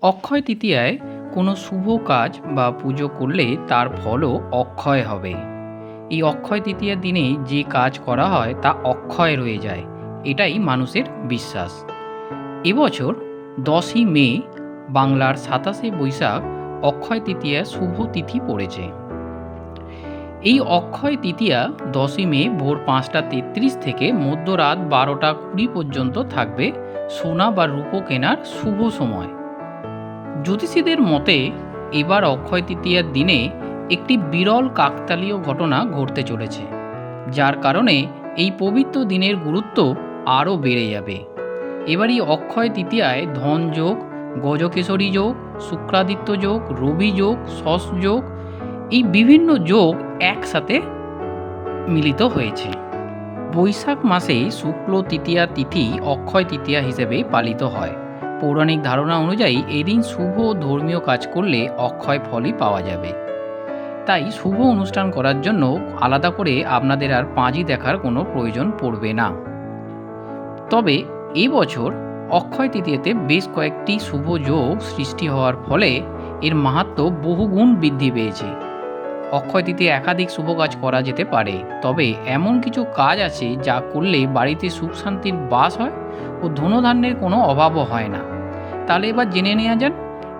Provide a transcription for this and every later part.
অক্ষয় তৃতীয়ায় কোনো শুভ কাজ বা পুজো করলে তার ফলও অক্ষয় হবে। এই অক্ষয় তৃতীয়ার দিনে যে কাজ করা হয় তা অক্ষয় রয়ে যায়, এটাই মানুষের বিশ্বাস। এবছর 10ই মে বাংলার 27শে বৈশাখ অক্ষয় তৃতীয়া শুভ তিথি পড়েছে। এই অক্ষয় তৃতীয়া 10ই মে ভোর 5টা 33 থেকে মধ্যরাত 12টা 20 পর্যন্ত থাকবে সোনা বা রূপো কেনার শুভ সময়। জ্যোতিষীদের মতে এবার অক্ষয় তৃতীয়ার দিনে একটি বিরল কাকতালীয় ঘটনা ঘটতে চলেছে, যার কারণে এই পবিত্র দিনের গুরুত্ব আরও বেড়ে যাবে। এবারই অক্ষয় তৃতীয়ায় ধন যোগ, গজকেশরী যোগ, শুক্রাদিত্য যোগ, রবি যোগ, শশ যোগ, এই বিভিন্ন যোগ একসাথে মিলিত হয়েছে। বৈশাখ মাসে শুক্ল তৃতীয়া তিথি অক্ষয় তৃতীয়া হিসেবে পালিত হয়। পৌরাণিক ধারণা অনুযায়ী এদিন শুভ ধর্মীয় কাজ করলে অক্ষয় ফলই পাওয়া যাবে। তাই শুভ অনুষ্ঠান করার জন্য আলাদা করে আপনাদের আর পাঁজি দেখার কোনো প্রয়োজন পড়বে না। তবে এবছর অক্ষয় তৃতীয়াতে বেশ কয়েকটি শুভ যোগ সৃষ্টি হওয়ার ফলে এর মাহাত্ম্য বহুগুণ বৃদ্ধি পেয়েছে। অক্ষয় তৃতীয়া একাধিক শুভ কাজ করা যেতে পারে, তবে এমন কিছু কাজ আছে যা করলে বাড়িতে সুখ শান্তির বাস হয় ও ধনধান্যের কোনো অভাবও হয় না। তাহলে এবার জেনে নেওয়া যান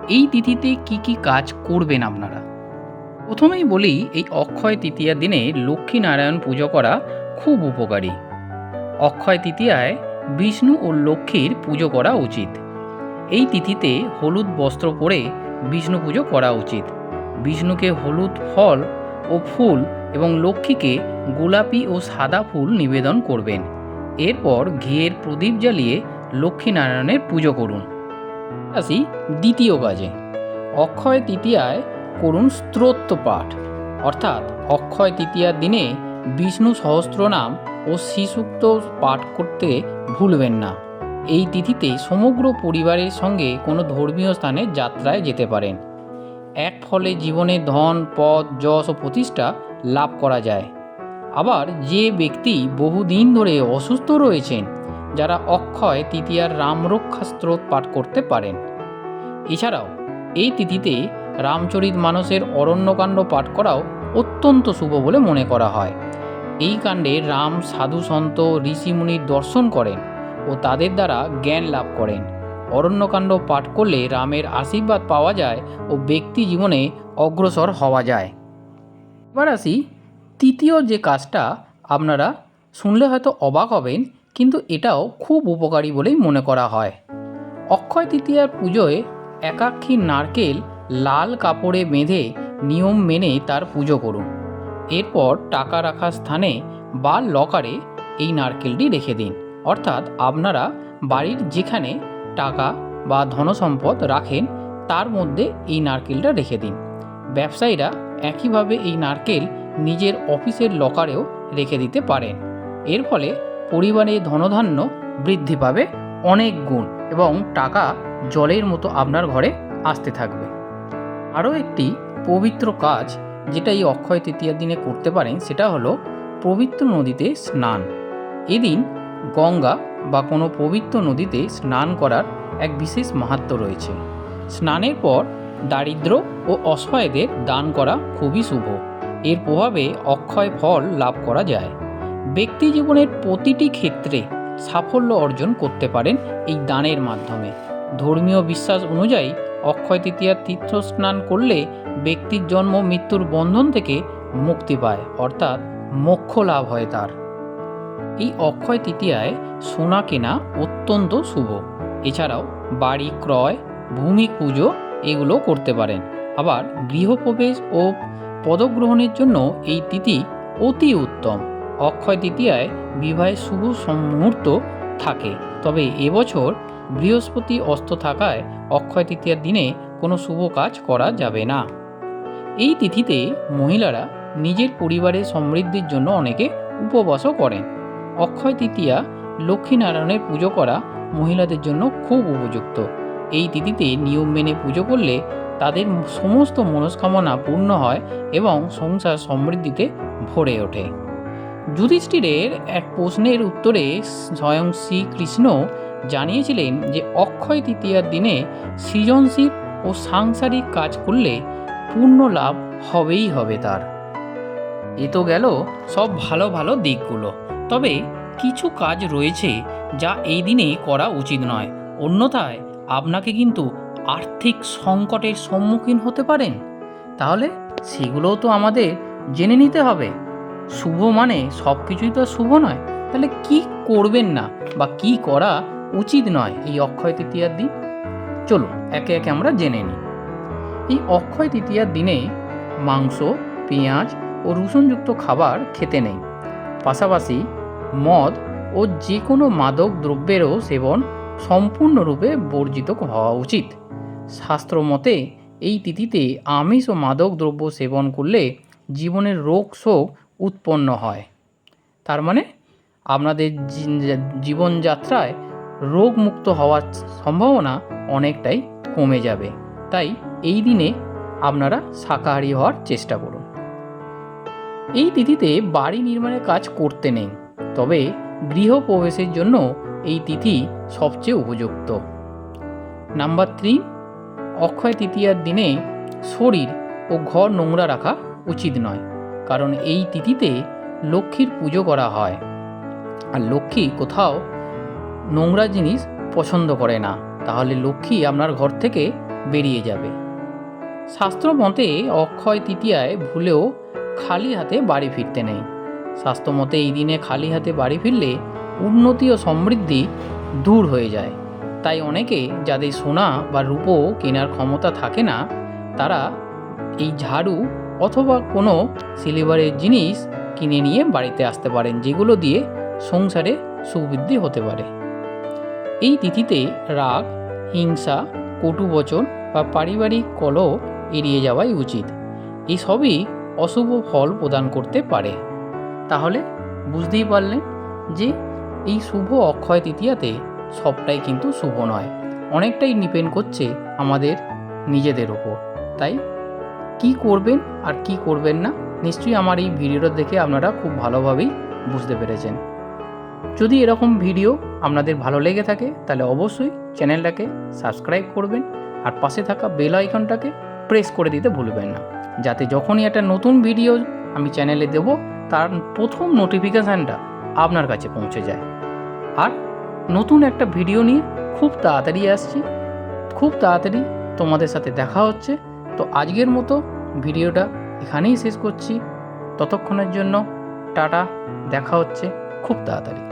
এই তিথিতে কি কি কাজ করবেন আপনারা। প্রথমেই বলি, এই অক্ষয় তৃতীয়ার দিনে লক্ষ্মী নারায়ণ পুজো করা খুব উপকারী। অক্ষয় তৃতীয়ায় বিষ্ণু ও লক্ষ্মীর পুজো করা উচিত। এই তিথিতে হলুদ বস্ত্র পরে বিষ্ণু পুজো করা উচিত। বিষ্ণুকে হলুদ ফল ও ফুল এবং লক্ষ্মীকে গোলাপি ও সাদা ফুল নিবেদন করবেন। এরপর ঘিয়ের প্রদীপ জ্বালিয়ে লক্ষ্মীনারায়ণের পুজো করুন। আসি দ্বিতীয় কাজে। অক্ষয় তৃতীয়ায় করুন স্তোত্র পাঠ, অর্থাৎ অক্ষয় তৃতীয়ার দিনে বিষ্ণু সহস্রনাম ও শ্রীসূক্ত পাঠ করতে ভুলবেন না। এই তিথিতে সমগ্র পরিবারের সঙ্গে কোনো ধর্মীয় স্থানে যাত্রায় যেতে পারেন। এক ফলে জীবনে ধন, পদ, যশ ও প্রতিষ্ঠা লাভ করা যায়। আবার যে ব্যক্তি বহুদিন ধরে অসুস্থ রয়েছেন, যারা অক্ষয় তৃতীয়ার রামরক্ষা স্তোত্র পাঠ করতে পারেন। এছাড়াও এই তিথিতে রামচরিত মানসের অরণ্যকাণ্ড পাঠ করাও অত্যন্ত শুভ বলে মনে করা হয়। এই কাণ্ডে রাম সাধু সন্ত ঋষিমুনির দর্শন করেন ও তাদের দ্বারা জ্ঞান লাভ করেন। অরণ্যকাণ্ড পাঠ করলে রামের আশীর্বাদ পাওয়া যায় ও ব্যক্তি জীবনে অগ্রসর হওয়া যায়। এবার আসি তৃতীয় যে কাজটা, আপনারা শুনলে হয়তো অবাক হবেন, কিন্তু এটাও খুব উপকারী বলেই মনে করা হয়। অক্ষয় তৃতীয়ার পুজোয় একাক্ষী নারকেল লাল কাপড়ে বেঁধে নিয়ম মেনে তার পুজো করুন। এরপর টাকা রাখার স্থানে বা লকারে এই নারকেলটি রেখে দিন। অর্থাৎ আপনারা বাড়ির যেখানে টাকা বা ধনসম্পদ রাখেন তার মধ্যে এই নারকেলটা রেখে দিন। ব্যবসায়ীরা একইভাবে এই নারকেল নিজের অফিসের লকারেও রেখে দিতে পারেন। এর ফলে পরিবারে ধনধান্য বৃদ্ধি পাবে অনেক গুণ এবং টাকা জলের মতো আপনার ঘরে আসতে থাকবে। আরও একটি পবিত্র কাজ যেটা এই অক্ষয় তৃতীয়ার দিনে করতে পারেন, সেটা হলো পবিত্র নদীতে স্নান। এদিন গঙ্গা বা কোনো পবিত্র নদীতে স্নান করার এক বিশেষ মাহাত্ম্য রয়েছে। স্নানের পর দারিদ্র ও অসহায়দের দান করা খুবই শুভ। এর প্রভাবে অক্ষয় ফল লাভ করা যায়। ব্যক্তি জীবনের প্রতিটি ক্ষেত্রে সাফল্য অর্জন করতে পারেন এই দানের মাধ্যমে। ধর্মীয় বিশ্বাস অনুযায়ী অক্ষয় তৃতীয়ার তীর্থ স্নান করলে ব্যক্তির জন্ম মৃত্যুর বন্ধন থেকে মুক্তি পায়, অর্থাৎ মোক্ষ লাভ হয় তার। এই অক্ষয় তৃতীয়ায় সোনা কেনা অত্যন্ত শুভ। এছাড়াও বাড়ি ক্রয়, ভূমি পুজো এগুলো করতে পারেন। আবার গৃহপ্রবেশ ও পদগ্রহণের জন্য এই তিথি অতি উত্তম। অক্ষয় তৃতীয়ায় বিবাহের শুভ মুহূর্ত থাকে, তবে এবছর বৃহস্পতি অস্ত থাকায় অক্ষয় তৃতীয়ার দিনে কোনো শুভ কাজ করা যাবে না। এই তিথিতে মহিলারা নিজের পরিবারের সমৃদ্ধির জন্য অনেকে উপবাসও করেন। অক্ষয় তৃতীয়া লক্ষ্মীনারায়ণের পুজো করা মহিলাদের জন্য খুব উপযুক্ত। এই তিথিতে নিয়ম মেনে পুজো করলে তাদের সমস্ত মনস্কামনা পূর্ণ হয় এবং সংসার সমৃদ্ধিতে ভরে ওঠে। যুধিষ্ঠিরের এক প্রশ্নের উত্তরে স্বয়ং শ্রীকৃষ্ণ জানিয়েছিলেন যে অক্ষয় তৃতীয়ার দিনে সৃজনশীল ও সাংসারিক কাজ করলে পূর্ণ লাভ হবেই হবে তার। এ তো গেল সব ভালো ভালো দিকগুলো, তবে কিছু কাজ রয়েছে যা এই দিনে করা উচিত নয়, অন্যথায় আপনাকে কিন্তু আর্থিক সংকটের সম্মুখীন হতে পারেন। তাহলে সেগুলোও তো আমাদের জেনে নিতে হবে। শুভ মানে সব কিছুই তো শুভ নয়, তাহলে কি করবেন না বা কি করা উচিত নয় এই অক্ষয় তৃতীয়ার দিন, চলুন একে একে আমরা জেনে নিই। এই অক্ষয় তৃতীয়ার দিনে মাংস, পেঁয়াজ ও রসুনযুক্ত খাবার খেতে নেই। পাশাপাশি মদ ও যে কোনো মাদক দ্রব্যেরও সেবন সম্পূর্ণরূপে বর্জিত হওয়া উচিত। শাস্ত্র মতে এই তিথিতে আমিষ ও মাদক দ্রব্য সেবন করলে জীবনের রোগ শোক উৎপন্ন হয়। তার মানে আপনাদের জীবনযাত্রায় রোগমুক্ত হওয়ার সম্ভাবনা অনেকটাই কমে যাবে। তাই এই দিনে আপনারা শাকাহারী হওয়ার চেষ্টা করুন। এই তিথিতে বাড়ি নির্মাণের কাজ করতে নেই, তবে গৃহপ্রবেশের জন্য এই তিথি সবচেয়ে উপযুক্ত। নাম্বার 3, অক্ষয় তৃতীয়ার দিনে শরীর ও ঘর নোংরা রাখা উচিত নয়, কারণ এই তিথিতে লক্ষ্মীর পুজো করা হয়, আর লক্ষ্মী কোথাও নোংরা জিনিস পছন্দ করে না, তাহলে লক্ষ্মী আপনার ঘর থেকে বেরিয়ে যাবে। শাস্ত্র মতে অক্ষয় তৃতীয়ায় ভুলেও খালি হাতে বাড়ি ফিরতে নেই। শাস্ত্র মতে এই দিনে খালি হাতে বাড়ি ফিরলে উন্নতি ও সমৃদ্ধি দূর হয়ে যায়। তাই অনেকে যাদের সোনা বা রূপো কেনার ক্ষমতা থাকে না, তারা এই ঝাড়ু অথবা কোনো সিলভারের জিনিস কিনে নিয়ে বাড়িতে আসতে পারেন, যেগুলো দিয়ে সংসারে সুবৃদ্ধি হতে পারে। এই তিথিতে রাগ, হিংসা, কটু বচন বা পারিবারিক কলহ এড়িয়ে যাওয়াই উচিত। এই সবই অশুভ ফল প্রদান করতে পারে। তাহলে বুঝতেই পারলেন যে এই শুভ অক্ষয় তৃতীয়াতে সবটাই কিন্তু শুভ নয়, অনেকটাই ডিপেন্ড করছে আমাদের নিজেদের ওপর। তাই কি করবেন আর কি করবেন না, নিশ্চয়ই আমার এই ভিডিওটা দেখে আপনারা খুব ভালোভাবেই বুঝতে পেরেছেন। যদি এরকম ভিডিও আপনাদের ভালো লেগে থাকে তাহলে অবশ্যই চ্যানেলটাকে সাবস্ক্রাইব করবেন, আর পাশে থাকা বেল আইকনটাকে প্রেস করে দিতে ভুলবেন না, যাতে যখনই একটা নতুন ভিডিও আমি চ্যানেলে দেব তার প্রথম নোটিফিকেশানটা আপনার কাছে পৌঁছে যায়। আর নতুন একটা ভিডিও নিয়ে খুব তাড়াতাড়ি আসছি, খুব তাড়াতাড়ি তোমাদের সাথে দেখা হচ্ছে। তো আজকের মতো ভিডিওটা এখানেই শেষ করছি। ততক্ষণের জন্য টাটা, দেখা হচ্ছে খুব তাড়াতাড়ি।